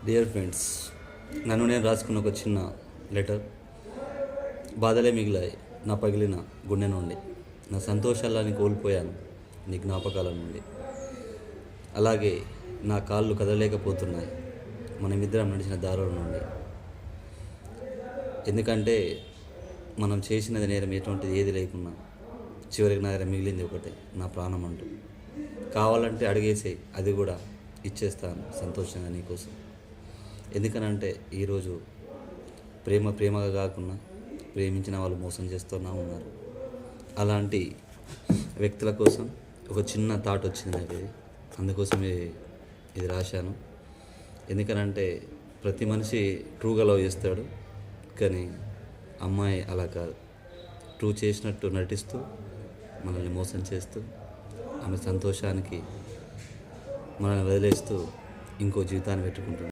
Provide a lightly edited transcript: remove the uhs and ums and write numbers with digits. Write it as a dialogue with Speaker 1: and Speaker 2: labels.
Speaker 1: Dear friends, నన్ను నేను రాసుకున్న ఒక చిన్న లెటర్. బాధలే మిగిలాయి నా పగిలిన గుండె నుండి, నా సంతోషాలని కోల్పోయాను నీ జ్ఞాపకాల నుండి. అలాగే నా కాళ్ళు కదలలేకపోతున్నాయి మనమిద్దరం నడిచిన దారుల నుండి. ఎందుకంటే మనం చేసినది నేరం ఎటువంటిది ఏది లేకున్నా చివరికి నా దగ్గర మిగిలింది ఒకటే, నా ప్రాణం అంటూ. కావాలంటే అడిగేసే, అది కూడా ఇచ్చేస్తాను సంతోషంగా నీకోసం. ఎందుకనంటే ఈరోజు ప్రేమగా కాకుండా ప్రేమించిన వాళ్ళు మోసం చేస్తూనే ఉన్నారు. అలాంటి వ్యక్తుల కోసం ఒక చిన్న థాట్ వచ్చింది నాకు. అందుకోసమే ఇది రాశాను. ఎందుకనంటే ప్రతి మనిషి ట్రూగా లవ్ చేస్తాడు, కానీ అమ్మాయి అలా కాదు. ట్రూ చేసినట్టు నటిస్తూ మనల్ని మోసం చేస్తూ ఆమె సంతోషానికి మనల్ని వదిలేస్తూ ఇంకో జీవితాన్ని పెట్టుకుంటుంది.